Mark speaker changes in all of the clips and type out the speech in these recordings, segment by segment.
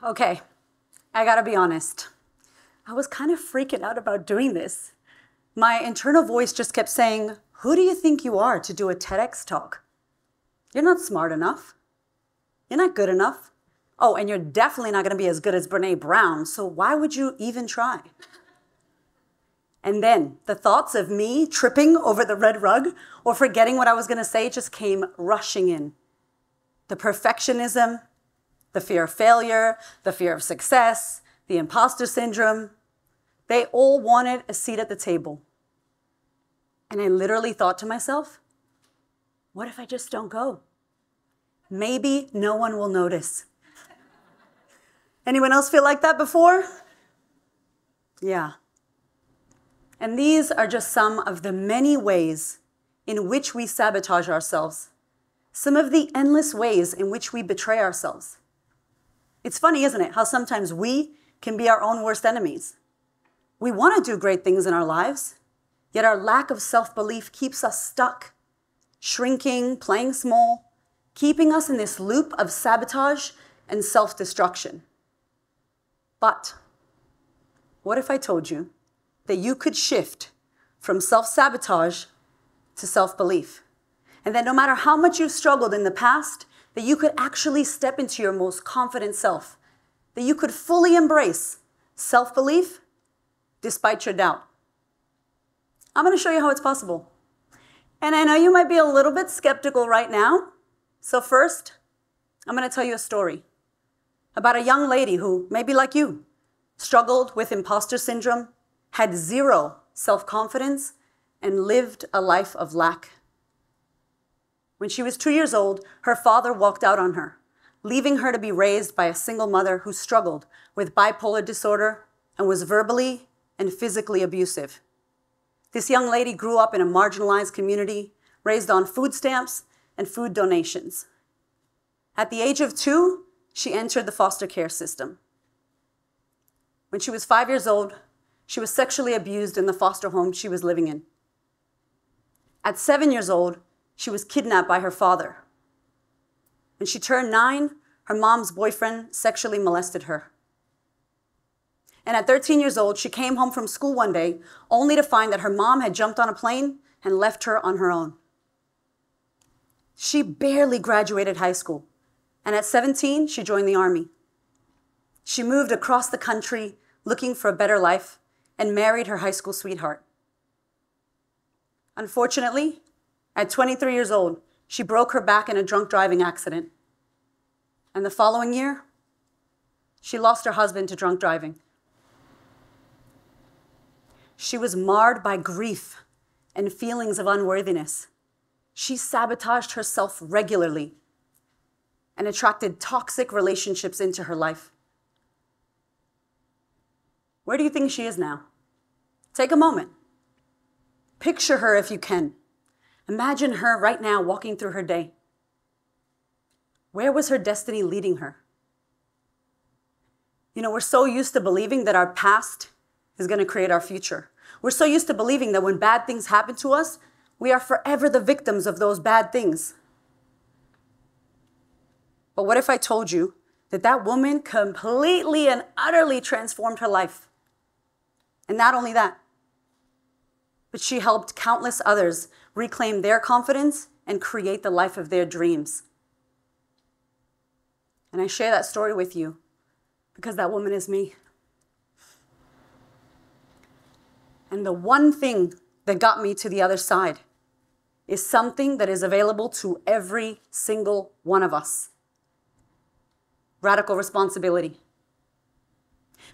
Speaker 1: Okay, I gotta be honest. I was kind of freaking out about doing this. My internal voice just kept saying, who do you think you are to do a TEDx talk? You're not smart enough. You're not good enough. Oh, and you're definitely not gonna be as good as Brene Brown, so why would you even try? And then the thoughts of me tripping over the red rug or forgetting what I was gonna say just came rushing in. The perfectionism, the fear of failure, the fear of success, the imposter syndrome, they all wanted a seat at the table. And I literally thought to myself, what if I just don't go? Maybe no one will notice. Anyone else feel like that before? Yeah. And these are just some of the many ways in which we sabotage ourselves. Some of the endless ways in which we betray ourselves. It's funny, isn't it, how sometimes we can be our own worst enemies. We want to do great things in our lives, yet our lack of self-belief keeps us stuck, shrinking, playing small, keeping us in this loop of sabotage and self-destruction. But what if I told you that you could shift from self-sabotage to self-belief? And that no matter how much you've struggled in the past, that you could actually step into your most confident self, that you could fully embrace self-belief despite your doubt. I'm going to show you how it's possible. And I know you might be a little bit skeptical right now. So first, I'm going to tell you a story about a young lady who, maybe like you, struggled with imposter syndrome, had zero self-confidence, and lived a life of lack. When she was 2 years old, her father walked out on her, leaving her to be raised by a single mother who struggled with bipolar disorder and was verbally and physically abusive. This young lady grew up in a marginalized community, raised on food stamps and food donations. At the age of 2, she entered the foster care system. When she was 5 years old, she was sexually abused in the foster home she was living in. At 7 years old, she was kidnapped by her father. When she turned 9, her mom's boyfriend sexually molested her. And at 13 years old, she came home from school one day only to find that her mom had jumped on a plane and left her on her own. She barely graduated high school, and at 17, she joined the army. She moved across the country looking for a better life and married her high school sweetheart. Unfortunately, at 23 years old, she broke her back in a drunk driving accident. And the following year, she lost her husband to drunk driving. She was marred by grief and feelings of unworthiness. She sabotaged herself regularly and attracted toxic relationships into her life. Where do you think she is now? Take a moment. Picture her if you can. Imagine her right now walking through her day. Where was her destiny leading her? You know, we're so used to believing that our past is going to create our future. We're so used to believing that when bad things happen to us, we are forever the victims of those bad things. But what if I told you that that woman completely and utterly transformed her life? And not only that, but she helped countless others reclaim their confidence and create the life of their dreams. And I share that story with you because that woman is me. And the one thing that got me to the other side is something that is available to every single one of us. Radical responsibility.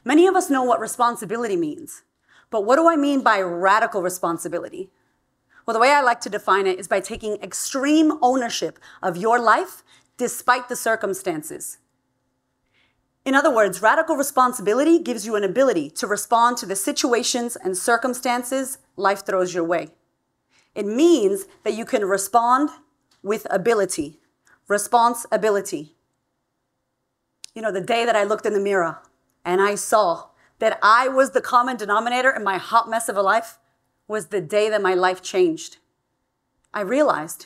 Speaker 1: Many of us know what responsibility means, but what do I mean by radical responsibility? Well, the way I like to define it is by taking extreme ownership of your life despite the circumstances. In other words, radical responsibility gives you an ability to respond to the situations and circumstances life throws your way. It means that you can respond with ability, responsibility. You know, the day that I looked in the mirror and I saw that I was the common denominator in my hot mess of a life was the day that my life changed. I realized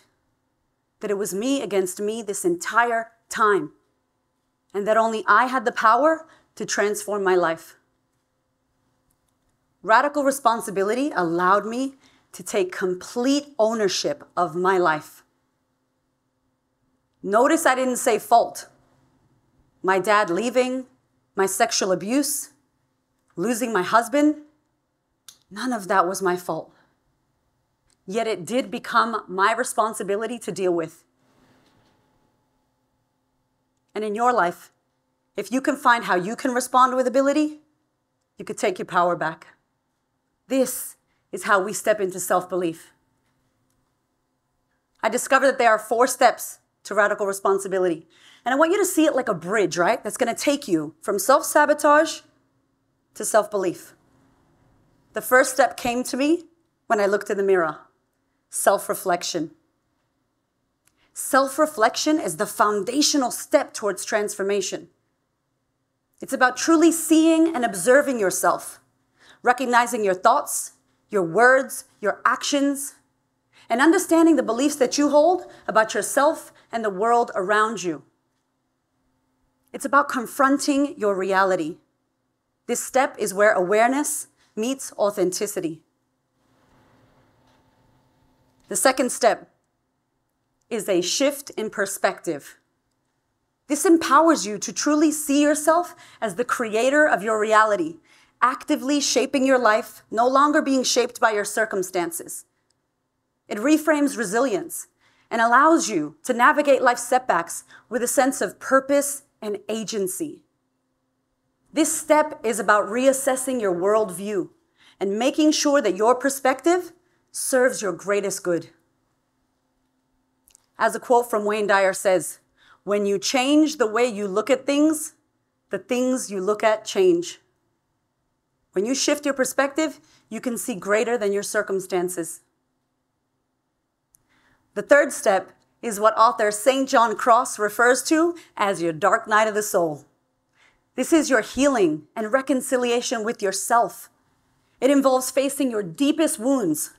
Speaker 1: that it was me against me this entire time. and that only I had the power to transform my life. Radical responsibility allowed me to take complete ownership of my life. Notice I didn't say fault. My dad leaving, my sexual abuse, losing my husband, none of that was my fault. Yet it did become my responsibility to deal with. And in your life, if you can find how you can respond with ability, you could take your power back. This is how we step into self-belief. I discovered that there are 4 steps to radical responsibility. And I want you to see it like a bridge, right? That's going to take you from self-sabotage to self-belief. The first step came to me when I looked in the mirror. Self-reflection. Self-reflection is the foundational step towards transformation. It's about truly seeing and observing yourself, recognizing your thoughts, your words, your actions, and understanding the beliefs that you hold about yourself and the world around you. It's about confronting your reality. This step is where awareness meets authenticity. The second step is a shift in perspective. This empowers you to truly see yourself as the creator of your reality, actively shaping your life, no longer being shaped by your circumstances. It reframes resilience and allows you to navigate life's setbacks with a sense of purpose and agency. This step is about reassessing your worldview and making sure that your perspective serves your greatest good. As a quote from Wayne Dyer says, "When you change the way you look at things, the things you look at change." When you shift your perspective, you can see greater than your circumstances. The third step is what author St. John Cross refers to as your dark night of the soul. This is your healing and reconciliation with yourself. It involves facing your deepest wounds,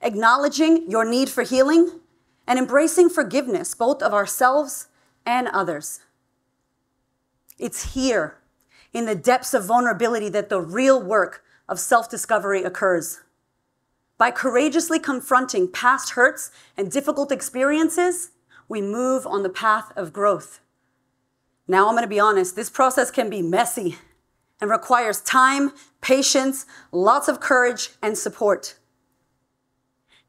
Speaker 1: acknowledging your need for healing, and embracing forgiveness, both of ourselves and others. It's here, in the depths of vulnerability, that the real work of self-discovery occurs. By courageously confronting past hurts and difficult experiences, we move on the path of growth. Now, I'm going to be honest, this process can be messy and requires time, patience, lots of courage, and support.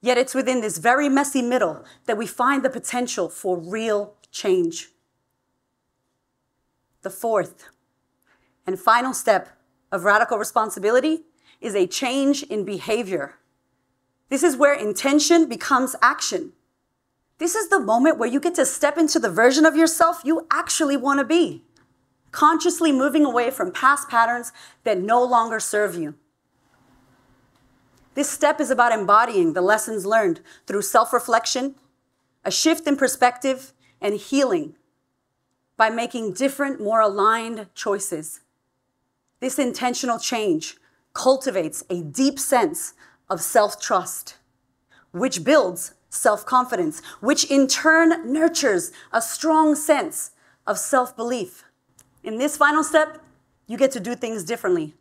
Speaker 1: Yet it's within this very messy middle that we find the potential for real change. The fourth and final step of radical responsibility is a change in behavior. This is where intention becomes action. This is the moment where you get to step into the version of yourself you actually want to be, consciously moving away from past patterns that no longer serve you. This step is about embodying the lessons learned through self-reflection, a shift in perspective, and healing by making different, more aligned choices. This intentional change cultivates a deep sense of self-trust, which builds self-confidence, which in turn nurtures a strong sense of self-belief. In this final step, you get to do things differently.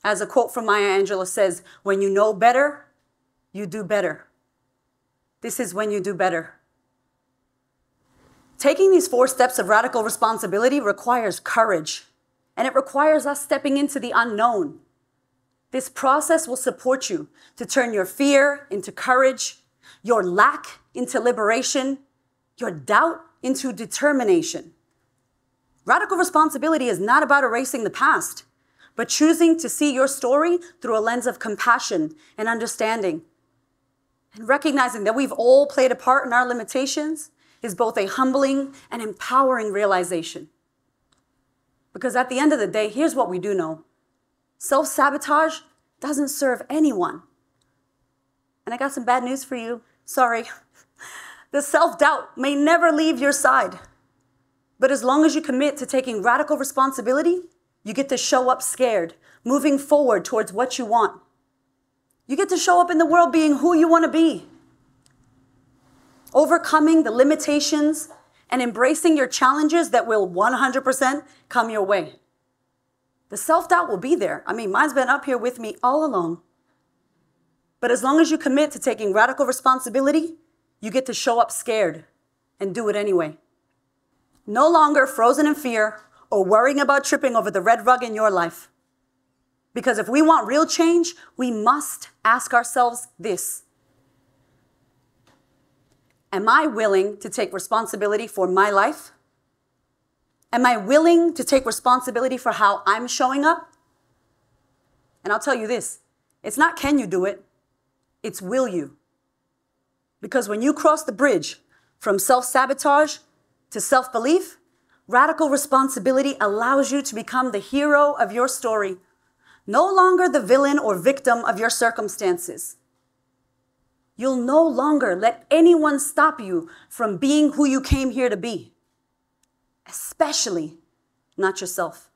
Speaker 1: As a quote from Maya Angelou says, "When you know better, you do better." This is when you do better. Taking these 4 steps of radical responsibility requires courage, and it requires us stepping into the unknown. This process will support you to turn your fear into courage, your lack into liberation, your doubt into determination. Radical responsibility is not about erasing the past, but choosing to see your story through a lens of compassion and understanding. And recognizing that we've all played a part in our limitations is both a humbling and empowering realization. Because at the end of the day, here's what we do know. Self-sabotage doesn't serve anyone. And I got some bad news for you. Sorry. The self-doubt may never leave your side. But as long as you commit to taking radical responsibility, you get to show up scared, moving forward towards what you want. You get to show up in the world being who you want to be, overcoming the limitations and embracing your challenges that will 100% come your way. The self-doubt will be there. I mean, mine's been up here with me all along. But as long as you commit to taking radical responsibility, you get to show up scared and do it anyway. No longer frozen in fear or worrying about tripping over the red rug in your life. Because if we want real change, we must ask ourselves this. Am I willing to take responsibility for my life? Am I willing to take responsibility for how I'm showing up? And I'll tell you this, it's not can you do it, it's will you. Because when you cross the bridge from self-sabotage to self-belief, radical responsibility allows you to become the hero of your story, no longer the villain or victim of your circumstances. You'll no longer let anyone stop you from being who you came here to be, especially not yourself.